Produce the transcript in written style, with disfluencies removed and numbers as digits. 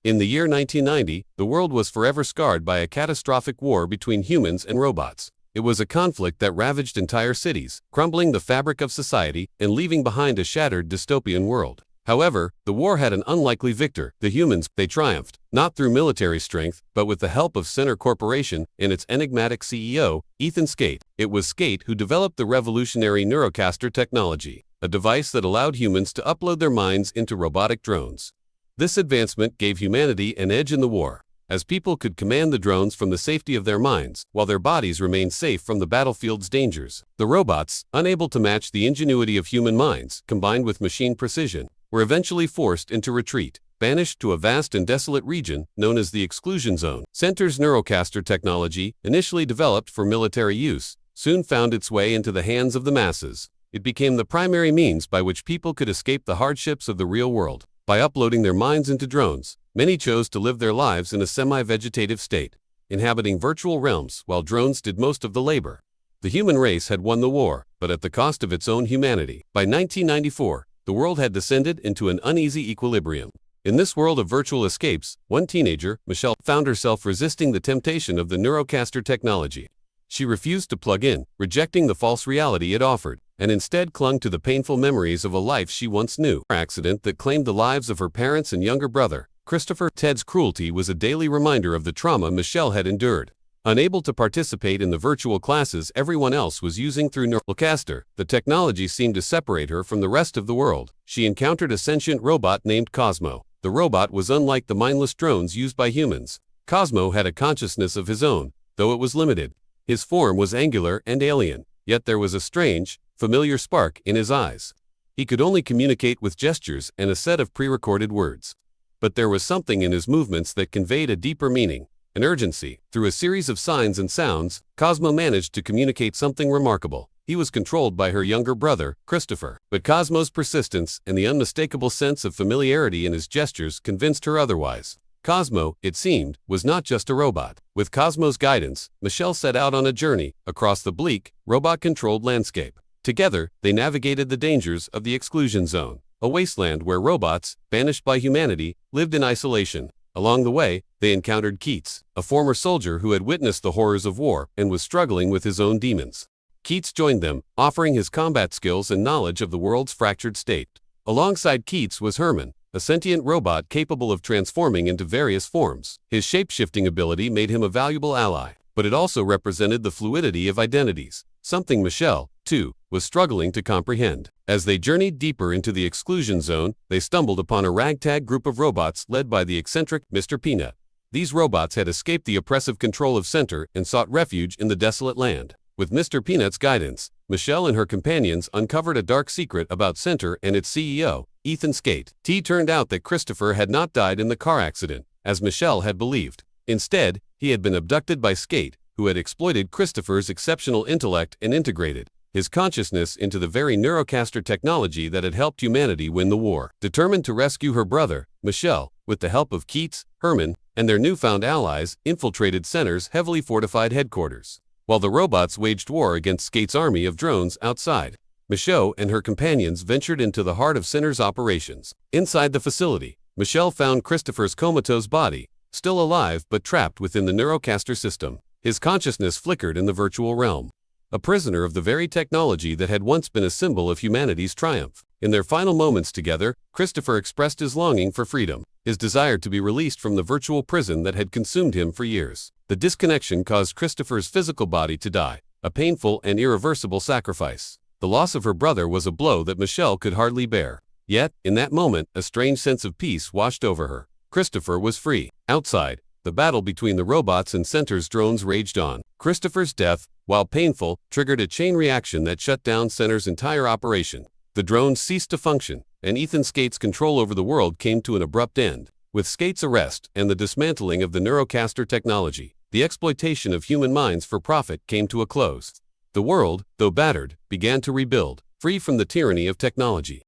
In the year 1990, the world was forever scarred by a catastrophic war between humans and robots. It was a conflict that ravaged entire cities, crumbling the fabric of society and leaving behind a shattered dystopian world. However, the war had an unlikely victor. The humans, they triumphed, not through military strength, but with the help of Center Corporation and its enigmatic CEO, Ethan Skate. It was Skate who developed the revolutionary Neurocaster technology, a device that allowed humans to upload their minds into robotic drones. This advancement gave humanity an edge in the war, as people could command the drones from the safety of their minds, while their bodies remained safe from the battlefield's dangers. The robots, unable to match the ingenuity of human minds, combined with machine precision, were eventually forced into retreat, banished to a vast and desolate region known as the exclusion zone. Center's Neurocaster technology, initially developed for military use, soon found its way into the hands of the masses. It became the primary means by which people could escape the hardships of the real world. By uploading their minds into drones, many chose to live their lives in a semi-vegetative state, inhabiting virtual realms while drones did most of the labor. The human race had won the war, but at the cost of its own humanity. By 1994, the world had descended into an uneasy equilibrium. In this world of virtual escapes, one teenager, Michelle, found herself resisting the temptation of the Neurocaster technology. She refused to plug in, rejecting the false reality it offered, and instead clung to the painful memories of a life she once knew. An accident that claimed the lives of her parents and younger brother, Christopher. Ted's cruelty was a daily reminder of the trauma Michelle had endured. Unable to participate in the virtual classes everyone else was using through Neurocaster, the technology seemed to separate her from the rest of the world. She encountered a sentient robot named Cosmo. The robot was unlike the mindless drones used by humans. Cosmo had a consciousness of his own, though it was limited. His form was angular and alien, yet there was a strange, familiar spark in his eyes. He could only communicate with gestures and a set of pre-recorded words. But there was something in his movements that conveyed a deeper meaning. An urgency. Through a series of signs and sounds, Cosmo managed to communicate something remarkable. He was controlled by her younger brother, Christopher. But Cosmo's persistence and the unmistakable sense of familiarity in his gestures convinced her otherwise. Cosmo, it seemed, was not just a robot. With Cosmo's guidance, Michelle set out on a journey across the bleak, robot-controlled landscape. Together, they navigated the dangers of the exclusion zone, a wasteland where robots, banished by humanity, lived in isolation. Along the way, they encountered Keats, a former soldier who had witnessed the horrors of war and was struggling with his own demons. Keats joined them, offering his combat skills and knowledge of the world's fractured state. Alongside Keats was Herman, a sentient robot capable of transforming into various forms. His shape-shifting ability made him a valuable ally, but it also represented the fluidity of identities, something Michelle, too, was struggling to comprehend. As they journeyed deeper into the exclusion zone, they stumbled upon a ragtag group of robots led by the eccentric Mr. Peanut. These robots had escaped the oppressive control of Center and sought refuge in the desolate land. With Mr. Peanut's guidance, Michelle and her companions uncovered a dark secret about Center and its CEO, Ethan Skate. It turned out that Christopher had not died in the car accident, as Michelle had believed. Instead, he had been abducted by Skate, who had exploited Christopher's exceptional intellect and integrated his consciousness into the very Neurocaster technology that had helped humanity win the war. Determined to rescue her brother, Michelle, with the help of Keats, Herman, and their newfound allies, infiltrated Center's heavily fortified headquarters. While the robots waged war against Skate's army of drones outside, Michelle and her companions ventured into the heart of Center's operations. Inside the facility, Michelle found Christopher's comatose body, still alive but trapped within the Neurocaster system. His consciousness flickered in the virtual realm, a prisoner of the very technology that had once been a symbol of humanity's triumph. In their final moments together, Christopher expressed his longing for freedom, his desire to be released from the virtual prison that had consumed him for years. The disconnection caused Christopher's physical body to die, a painful and irreversible sacrifice. The loss of her brother was a blow that Michelle could hardly bear. Yet, in that moment, a strange sense of peace washed over her. Christopher was free. Outside, the battle between the robots and Center's drones raged on. Christopher's death, while painful, triggered a chain reaction that shut down Center's entire operation. The drones ceased to function, and Ethan Skate's control over the world came to an abrupt end. With Skate's arrest and the dismantling of the Neurocaster technology, the exploitation of human minds for profit came to a close. The world, though battered, began to rebuild, free from the tyranny of technology.